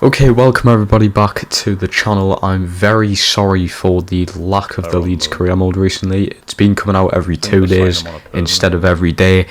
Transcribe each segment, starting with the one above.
Okay, welcome everybody back to the channel. I'm very sorry for the lack of the Leeds career mode recently. It's been coming out every 2 days instead of every day.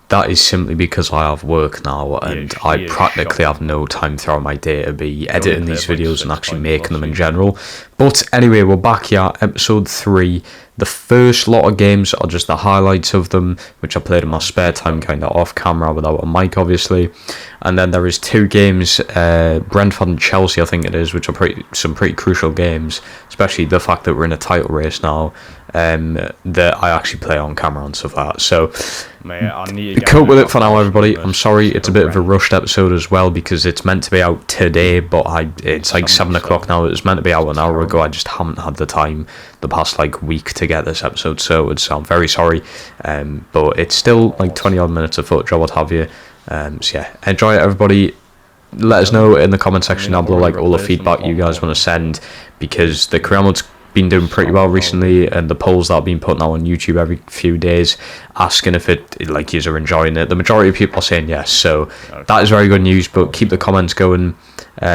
That is simply because I have work now and I practically have no time throughout my day to be editing these videos and actually making them in general. But anyway, we're back here, episode 3. The first lot of games are just the highlights of them, which I played in my spare time, kind of off camera without a mic obviously. And then there is 2 games, Brentford and Chelsea I think it is, which are some pretty crucial games, especially the fact that we're in a title race now, that I actually play on camera and stuff like that. So cope with it for now everybody. I'm sorry it's a bit of a rushed episode as well because it's meant to be out today, but it's like 7 o'clock now. It was meant to be out an hour ago. I just haven't had the time the past week to get this episode, so I'm very sorry, but it's still like 20 odd minutes of footage or what have you. So yeah, enjoy it everybody. Let us know in the comment section down below all the feedback you guys want to send, because the career mode's been doing pretty well recently, and the polls that I've been putting out on YouTube every few days asking if you are enjoying it, the majority of people are saying yes, so that is very good news. But keep the comments going.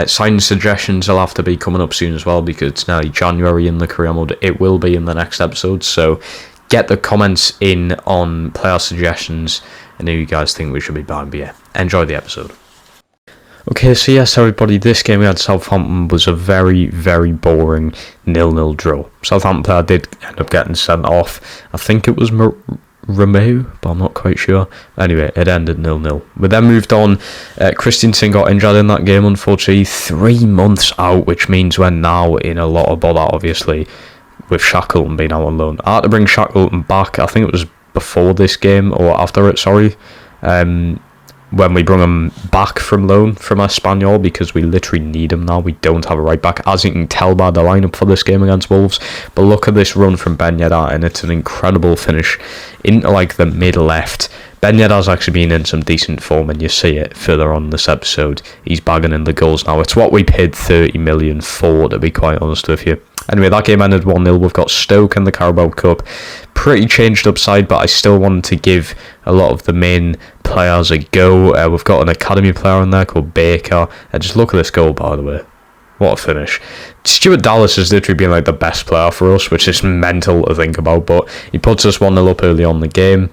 Signing suggestions will have to be coming up soon as well, because it's nearly January in the career mode. It will be in the next episode, so get the comments in on player suggestions and who you guys think we should be buying. But yeah, enjoy the episode. Okay, so yes everybody, this game we had Southampton was a very, very boring 0-0 draw. Southampton player did end up getting sent off. I think it was Romeu, but I'm not quite sure. Anyway, it ended 0-0. We then moved on. Christensen got injured in that game, unfortunately. 3 months out, which means we're now in a lot of bother, obviously, with Shackleton being out on loan. I had to bring Shackleton back, I think it was before this game, or after it, sorry. When we bring him back from loan from Espanyol, because we literally need him now. We don't have a right back, as you can tell by the lineup for this game against Wolves. But look at this run from Ben Yedder, and it's an incredible finish into the mid left. Ben Yedder's actually been in some decent form, and you see it further on this episode. He's bagging in the goals now. It's what we paid 30 million for, to be quite honest with you. Anyway, that game ended 1-0. We've got Stoke in the Carabao Cup. Pretty changed up side, but I still wanted to give a lot of the main players a go. We've got an academy player in there called Baker. Just look at this goal, by the way. What a finish. Stuart Dallas has literally been the best player for us, which is mental to think about, but he puts us 1-0 up early on in the game.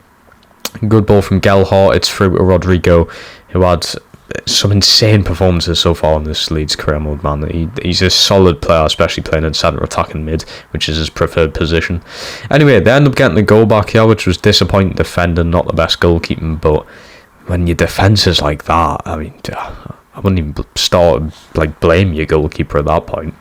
Good ball from Gelhardt. It's through to Rodrigo, who had some insane performances so far in this Leeds career mode, man. He's a solid player, especially playing in centre attacking mid, which is his preferred position. Anyway, they end up getting the goal back here, which was disappointing defending, not the best goalkeeping, but when your defence is like that, I mean, I wouldn't even start blame your goalkeeper at that point.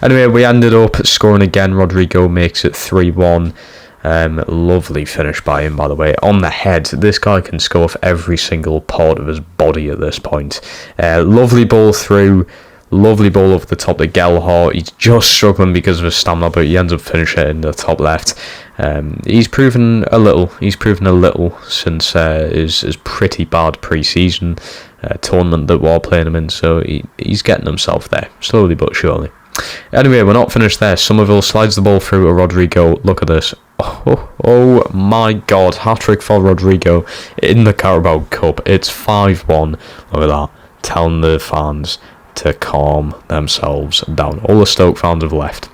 Anyway, we ended up scoring again. Rodrigo makes it 3-1. Lovely finish by him, by the way, on the head. This guy can score off every single part of his body at this point. Lovely ball through, lovely ball over the top to Gelhardt. He's just struggling because of his stamina, but he ends up finishing it in the top left. He's proven a little since his pretty bad pre-season tournament that we're playing him in, so he's getting himself there, slowly but surely. Anyway, we're not finished there. Somerville slides the ball through to Rodrigo. Look at this. Oh my god, hat-trick for Rodrigo in the Carabao Cup. It's 5-1. Look at that. Telling the fans to calm themselves down. All the Stoke fans have left.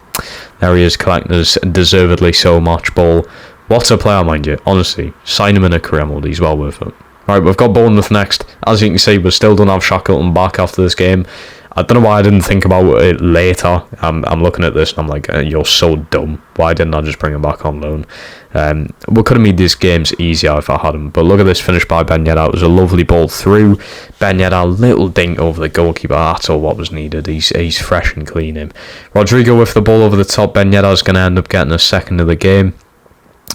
There he is, collecting his deservedly so much ball. What a player, mind you. Honestly, sign him in a career mode. He's well worth it. Right, we've got Bournemouth next. As you can see, we still don't have Shackleton back after this game. I don't know why I didn't think about it later. I'm looking at this and I'm like, you're so dumb. Why didn't I just bring him back on loan? We could have made these games easier if I had him. But look at this finish by Ben Yedder. It was a lovely ball through. Ben Yedder, little dink over the goalkeeper. That's all what was needed. He's fresh and clean him. Rodrigo with the ball over the top. Ben Yedder's going to end up getting a second of the game.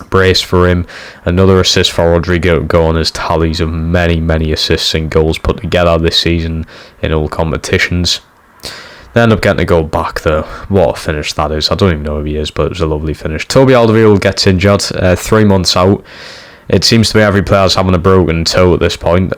Brace for him. Another assist for Rodrigo to go on his tallies of many assists and goals put together this season in all competitions. They end up getting a goal back though. What a finish that is. I don't even know who he is, but it was a lovely finish. Toby Alderweireld gets injured, 3 months out. It seems to be every player's having a broken toe at this point.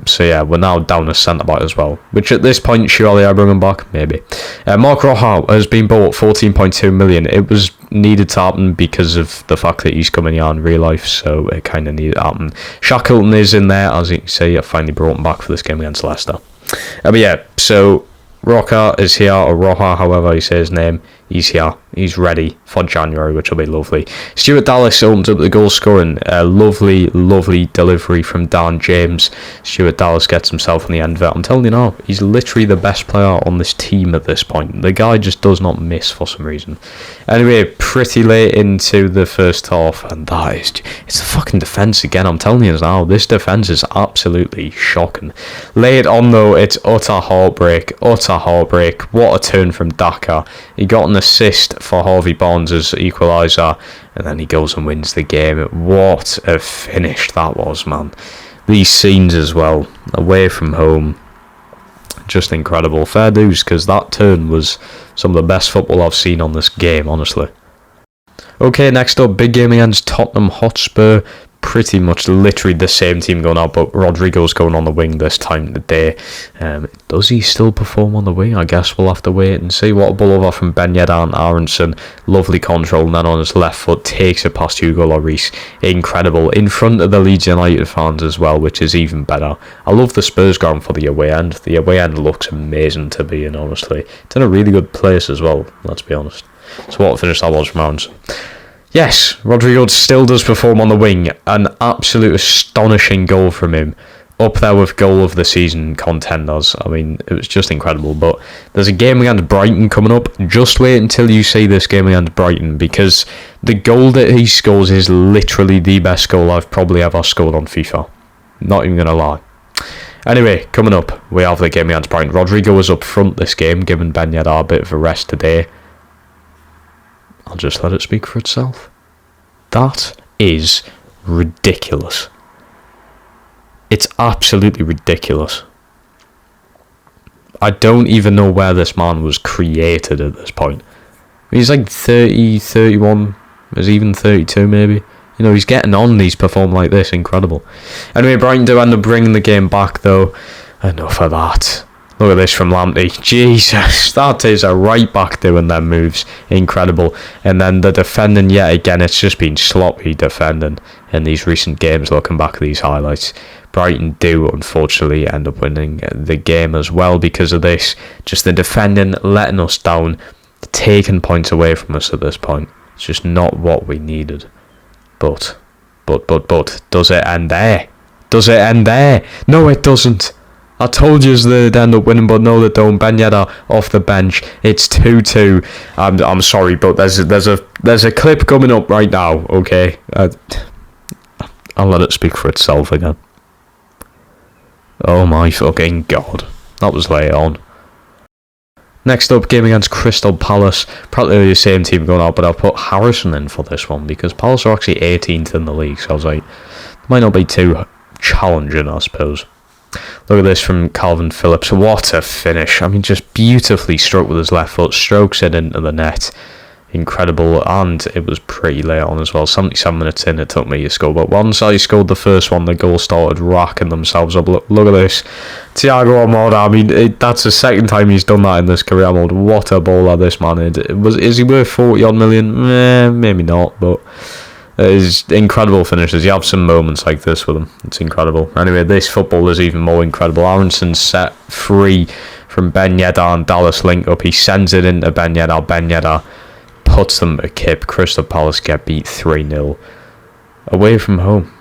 So yeah, we're now down a centre-back as well. Which at this point, surely I bring him back? Maybe. Mark Roja has been bought 14.2 million. It was needed to happen because of the fact that he's coming here in real life, so it kind of needed to happen. Shackleton is in there, as you can see. I finally brought him back for this game against Leicester. But yeah, so Roca is here, or Roja, however you say his name. He's here. He's ready for January, which will be lovely. Stuart Dallas opens up the goal scoring. A lovely, lovely delivery from Dan James. Stuart Dallas gets himself in the end of it. I'm telling you now, he's literally the best player on this team at this point. The guy just does not miss for some reason. Anyway, pretty late into the first half, and that is... It's the fucking defence again, I'm telling you now. This defence is absolutely shocking. Late on, though, it's utter heartbreak. Utter heartbreak. What a turn from Daka. He got an assist for Harvey Barnes' equaliser, and then he goes and wins the game. What a finish that was, man. These scenes as well, away from home, just incredible. Fair dues, because that turn was some of the best football I've seen on this game, honestly. Okay, next up, big game against Tottenham Hotspur. Pretty much literally the same team going out, but Rodrigo's going on the wing this time today. Does he still perform on the wing? I guess we'll have to wait and see. What a ball over from Ben Yedder and Aronson. Lovely control, and then on his left foot takes it past Hugo Lloris. Incredible. In front of the Leeds United fans as well, which is even better. I love the Spurs ground for the away end. The away end looks amazing to be in, honestly. It's in a really good place as well, let's be honest. So what a finish that was from Aronson. Yes, Rodrigo still does perform on the wing. An absolute astonishing goal from him. Up there with goal of the season contenders. I mean, it was just incredible. But there's a game against Brighton coming up. Just wait until you see this game against Brighton, because the goal that he scores is literally the best goal I've probably ever scored on FIFA. Not even going to lie. Anyway, coming up, we have the game against Brighton. Rodrigo was up front this game, giving Ben Yedder a bit of a rest today. I'll just let it speak for itself. That is ridiculous. It's absolutely ridiculous. I don't even know where this man was created at this point. He's like 30, 31, is even 32 maybe. You know, he's getting on, he's performed like this, incredible. Anyway, Brighton do end up bringing the game back though. Enough of that. Look at this from Lamptey. Jesus, that is a right back doing them moves. Incredible. And then the defending, yet again, it's just been sloppy defending in these recent games, looking back at these highlights. Brighton do, unfortunately, end up winning the game as well because of this. Just the defending letting us down, taking points away from us at this point. It's just not what we needed. But, does it end there? Does it end there? No, it doesn't. I told you they'd end up winning, but no, they don't. Ben Yedder off the bench. It's 2-2. I'm sorry, but there's a clip coming up right now. Okay, I'll let it speak for itself again. Oh my fucking god, that was late on. Next up, game against Crystal Palace. Probably the same team going out, but I'll put Harrison in for this one because Palace are actually 18th in the league. So I was like, it might not be too challenging, I suppose. Look at this from Calvin Phillips. What a finish. I mean, just beautifully struck with his left foot. Strokes it into the net. Incredible. And it was pretty late on as well. 77 minutes in, it took me to score. But once I scored the first one, the goal started racking themselves up. Look at this. Thiago Almada. I mean, that's the second time he's done that in this career mode. What a baller this man is. Is he worth 40-odd million? Maybe not, but... It is incredible finishes. You have some moments like this with him. It's incredible. Anyway, this football is even more incredible. Aronson's set free from Ben Yedder and Dallas link up. He sends it into Ben Yedder. Ben Yedder puts them to kip. Crystal Palace get beat 3-0 away from home.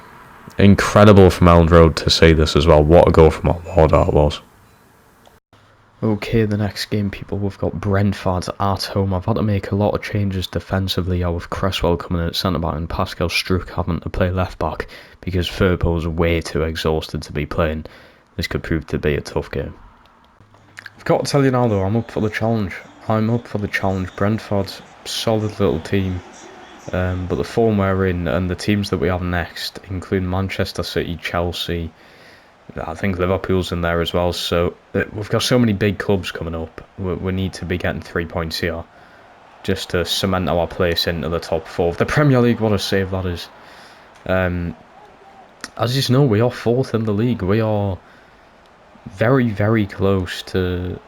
Incredible from Elland Road to see this as well. What a goal from Almada it was. Okay, the next game, people, we've got Brentford at home. I've had to make a lot of changes defensively, with Cresswell coming in at centre-back and Pascal Struijk having to play left-back because Firpo's way too exhausted to be playing. This could prove to be a tough game. I've got to tell you now, though, I'm up for the challenge. Brentford, solid little team, but the form we're in and the teams that we have next, including Manchester City, Chelsea... I think Liverpool's in there as well, so we've got so many big clubs coming up. We need to be getting 3 points here just to cement our place into the top 4 of the Premier League. What a save that is. As you know, we are 4th in the league. We are very, very close to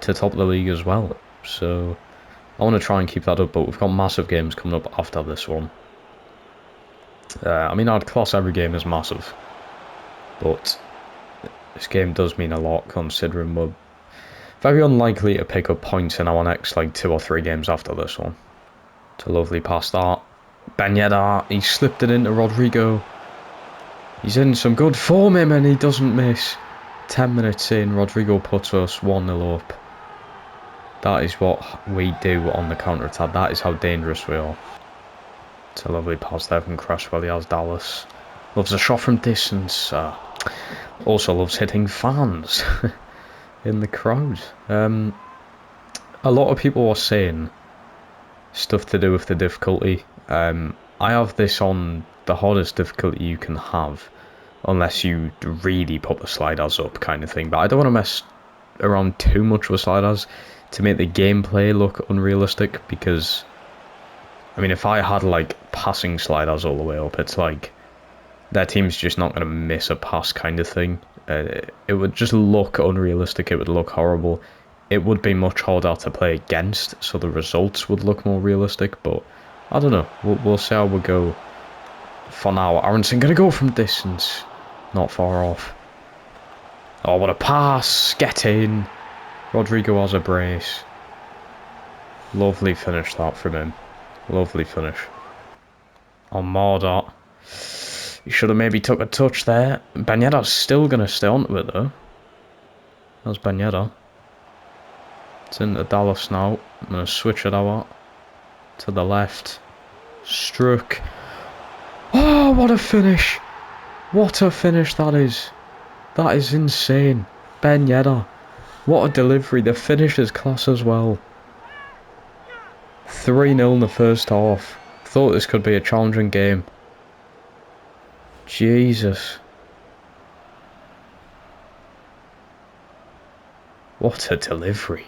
top of the league as well, so I want to try and keep that up, but we've got massive games coming up after this one. I mean, I'd class every game as massive, but this game does mean a lot considering we're Very unlikely to pick up points in our next like 2 or 3 games after this one. It's a lovely pass that. Ben Yedder, he slipped it into Rodrigo. He's in some good form, him, and he doesn't miss. 10 minutes in, Rodrigo puts us 1-0 up. That is what we do on the counter-attack. That is how dangerous we are. It's a lovely pass there from Cresswell. He has Dallas. Loves a shot from distance. Also loves hitting fans in the crowd. A lot of people are saying stuff to do with the difficulty. I have this on the hardest difficulty you can have, unless you really put the sliders up kind of thing. But I don't want to mess around too much with sliders to make the gameplay look unrealistic, because I mean, if I had like passing sliders all the way up, it's like their team's just not going to miss a pass kind of thing. It would just look unrealistic. It would look horrible. It would be much harder to play against, so the results would look more realistic. But I don't know. We'll see how we go. For now, Aronson going to go from distance. Not far off. Oh, what a pass. Get in. Rodrigo has a brace. Lovely finish that from him. Lovely finish. On Mordot. He should have maybe took a touch there. Ben Yedder's still going to stay onto it though. That's Ben Yedder. It's into Dallas now. I'm going to switch it out to the left. Struck. Oh, what a finish. What a finish that is. That is insane. Ben Yedder. What a delivery. The finish is class as well. 3-0 in the first half. Thought this could be a challenging game. Jesus. What a delivery.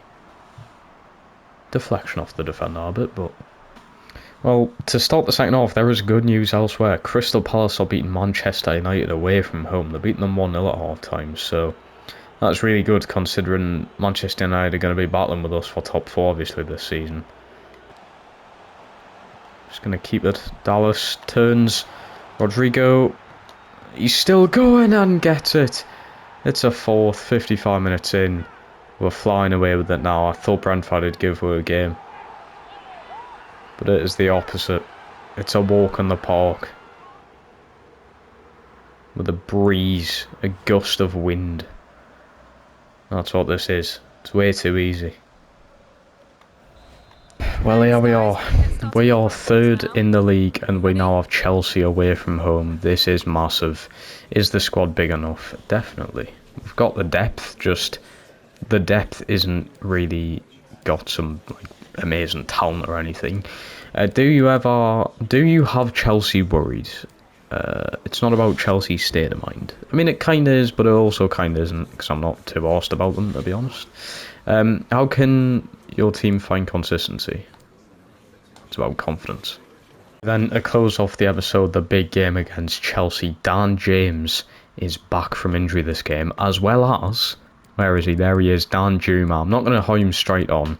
Deflection off the defender a bit, but... Well, to start the second half, there is good news elsewhere. Crystal Palace are beating Manchester United away from home. They're beating them 1-0 at half time, so... That's really good, considering Manchester United are going to be battling with us for top 4, obviously, this season. Just going to keep it. Dallas turns. Rodrigo. He's still going and gets it. It's a fourth, 55 minutes in. We're flying away with it now. I thought Brentford would give away a game. But it is the opposite. It's a walk in the park. With a breeze, a gust of wind. That's what this is. It's way too easy. Well, here we are. We are third in the league and we now have Chelsea away from home. This is massive. Is the squad big enough? Definitely. We've got the depth, just the depth isn't really got some like amazing talent or anything. Do you have Chelsea worried? It's not about Chelsea's state of mind. I mean, it kind of is, but it also kind of isn't, because I'm not too arsed about them, to be honest. How can your team find consistency? It's about confidence. Then, to close off the episode, the big game against Chelsea. Dan James is back from injury this game, as well as... Where is he? There he is, Dan Juma. I'm not going to hire him straight on.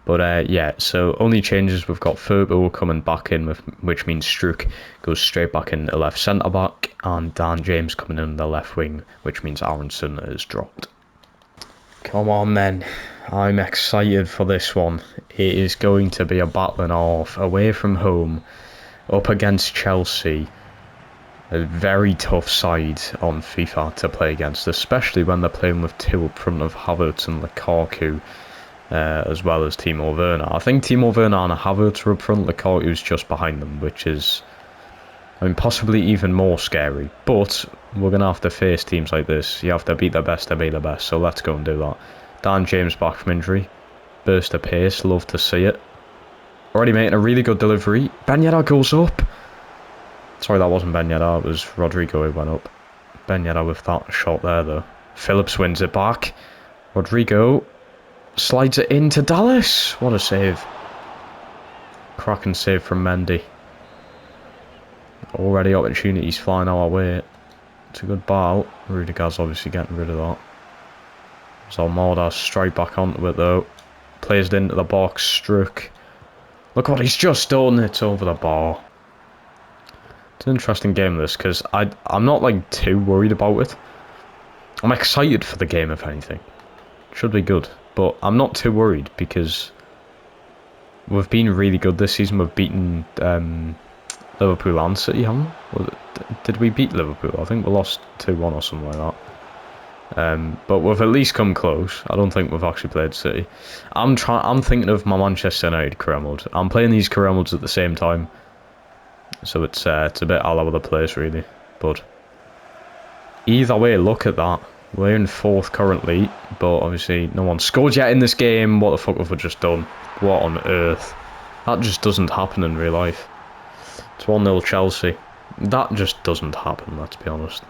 But yeah, so only changes, we've got Furbo coming back in, which means Struck goes straight back in the left centre-back, and Dan James coming in the left wing, which means Aronson is dropped. Come on then, I'm excited for this one. It is going to be a battling off, away from home, up against Chelsea. A very tough side on FIFA to play against, especially when they're playing with 2 up front of Havertz and Lukaku. As well as Timo Werner. I think Timo Werner and Havertz are up front, Lukaku's just behind them, which is, I mean, possibly even more scary. But we're going to have to face teams like this. You have to beat the best to be the best, so let's go and do that. Dan James back from injury. Burst of pace, love to see it. Already making a really good delivery. Ben Yedder goes up. Sorry, that wasn't Ben Yedder, it was Rodrigo who went up. Ben Yedder with that shot there, though. Phillips wins it back. Rodrigo... slides it into Dallas. What a save. Cracking save from Mendy. Already opportunities flying our way. It's a good ball. Rudiger's obviously getting rid of that. So Almada straight back onto it though. Plays it into the box. Struck. Look what he's just done. It's over the bar. It's an interesting game this, because I'm not like too worried about it. I'm excited for the game if anything. Should be good. But I'm not too worried because we've been really good this season. We've beaten Liverpool and City, haven't we? Did we beat Liverpool? I think we lost 2-1 or something like that. But we've at least come close. I don't think we've actually played City. I'm thinking of my Manchester United career mode. I'm playing these career modes at the same time, so it's a bit all over the place really. But either way, look at that. We're in 4th currently, but obviously no one scored yet in this game. What the fuck have we just done? What on earth? That just doesn't happen in real life. It's 1-0 Chelsea. That just doesn't happen, let's be honest.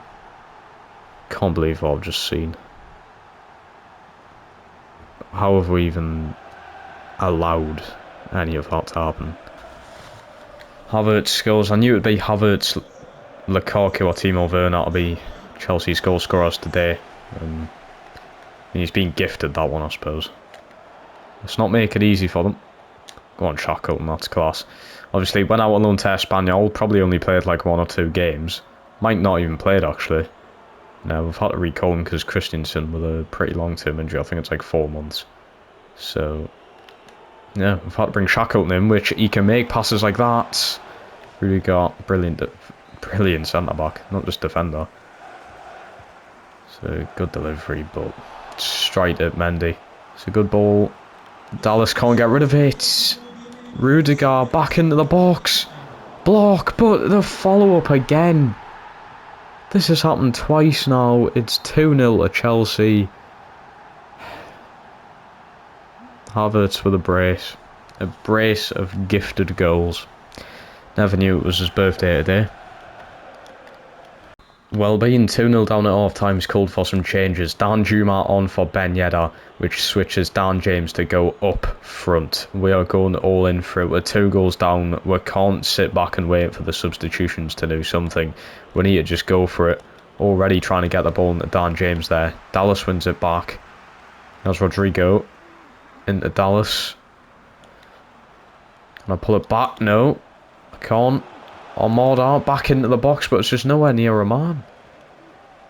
Can't believe what I've just seen. How have we even allowed any of that to happen? Havertz scores. I knew it would be Havertz, Lukaku or Timo Werner to be Chelsea's goal scorers today. He's been gifted that one, I suppose. Let's not make it easy for them. Go on, Shackleton, that's class. Obviously, went out on loan to Espanyol, probably only played like 1 or 2 games. Might not even played, actually. Now, we've had to recall him because Christensen with a pretty long-term injury. I think it's like 4 months. So, yeah, we've had to bring Shackleton in, which he can make passes like that. Really got brilliant centre-back, not just defender. So, good delivery, but straight at Mendy. It's a good ball. Dallas can't get rid of it. Rudiger back into the box. Block, but the follow-up again. This has happened twice now. It's 2-0 to Chelsea. Havertz with a brace. A brace of gifted goals. Never knew it was his birthday today. Well, being 2-0 down at half-time's called for some changes. Danjuma on for Ben Yedder, which switches Dan James to go up front. We are going all in for it. We're 2 goals down. We can't sit back and wait for the substitutions to do something. We need to just go for it. Already trying to get the ball into Dan James there. Dallas wins it back. There's Rodrigo into Dallas. Can I pull it back? No, I can't. Armada back into the box, but it's just nowhere near a man.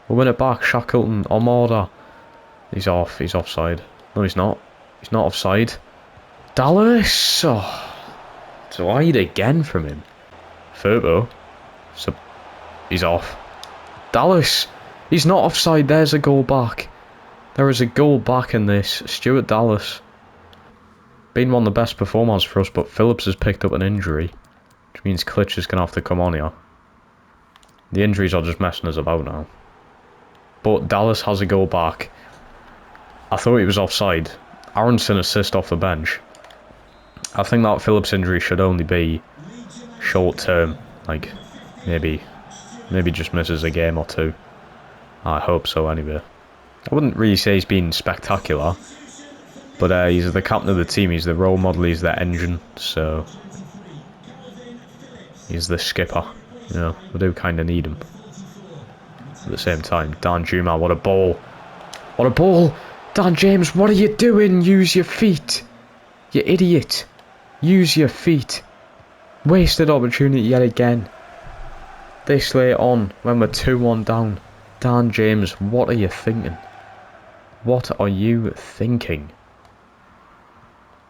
We'll win it back. Shackleton, Armada. He's off. He's offside. No, he's not. He's not offside. Dallas. Oh, it's wide again from him. Furbo. So he's off. Dallas. He's not offside. There's a goal back. There is a goal back in this. Stuart Dallas. Been one of the best performers for us, but Phillips has picked up an injury. Which means Klitsch is going to have to come on here. The injuries are just messing us about now. But Dallas has a goal back. I thought he was offside. Aronson assist off the bench. I think that Phillips injury should only be short term. Like, maybe just misses a game or 2. I hope so anyway. I wouldn't really say he's been spectacular. But he's the captain of the team. He's the role model. He's the engine. So he's the skipper. You know, we do kind of need him. At the same time, Danjuma, what a ball. What a ball. Dan James, what are you doing? Use your feet. You idiot. Use your feet. Wasted opportunity yet again. This late on, when we're 2-1 down. Dan James, what are you thinking? What are you thinking?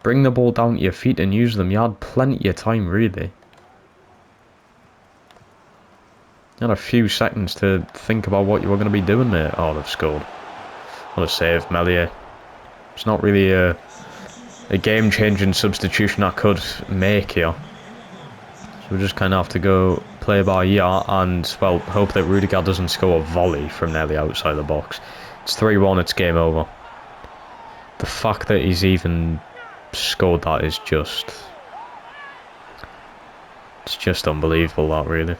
Bring the ball down to your feet and use them. You had plenty of time, really. You had a few seconds to think about what you were going to be doing there. Oh, they've scored. What a save, Melier. It's not really a game-changing substitution I could make here. So we just kind of have to go play by ear and, well, hope that Rudiger doesn't score a volley from nearly outside the box. It's 3-1, it's game over. The fact that he's even scored that is just... It's just unbelievable, that, really.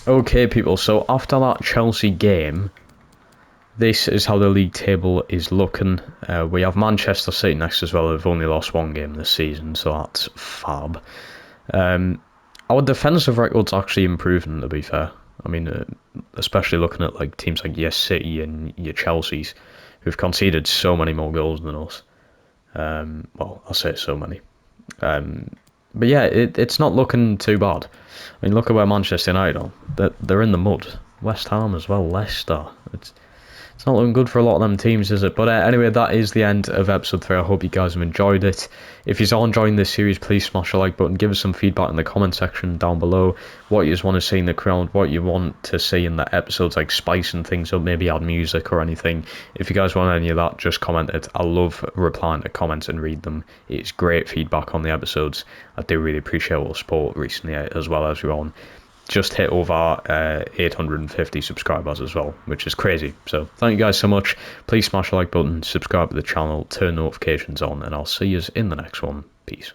Okay, people, so after that Chelsea game, this is how the league table is looking. We have Manchester City next as well. They've only lost 1 game this season, so that's fab. Our defensive record's actually improving, to be fair. I mean, especially looking at like teams like your City and your Chelsea's, who've conceded so many more goals than us. Well, I'll say so many. But yeah, it's not looking too bad. I mean, look at where Manchester United are. They're in the mud. West Ham as well, Leicester. It's It's not looking good for a lot of them teams, is it? But anyway, that is the end of episode 3. I hope you guys have enjoyed it. If you're enjoying this series, please smash the like button. Give us some feedback in the comment section down below. What you just want to see in the crowd, what you want to see in the episodes, like spicing things up, maybe add music or anything. If you guys want any of that, just comment it. I love replying to comments and read them. It's great feedback on the episodes. I do really appreciate all the support recently, as well as we're on. Just hit over 850 subscribers as well, which is crazy. So thank you guys so much. Please smash the like button, subscribe to the channel, turn notifications on, and I'll see you in the next one. Peace.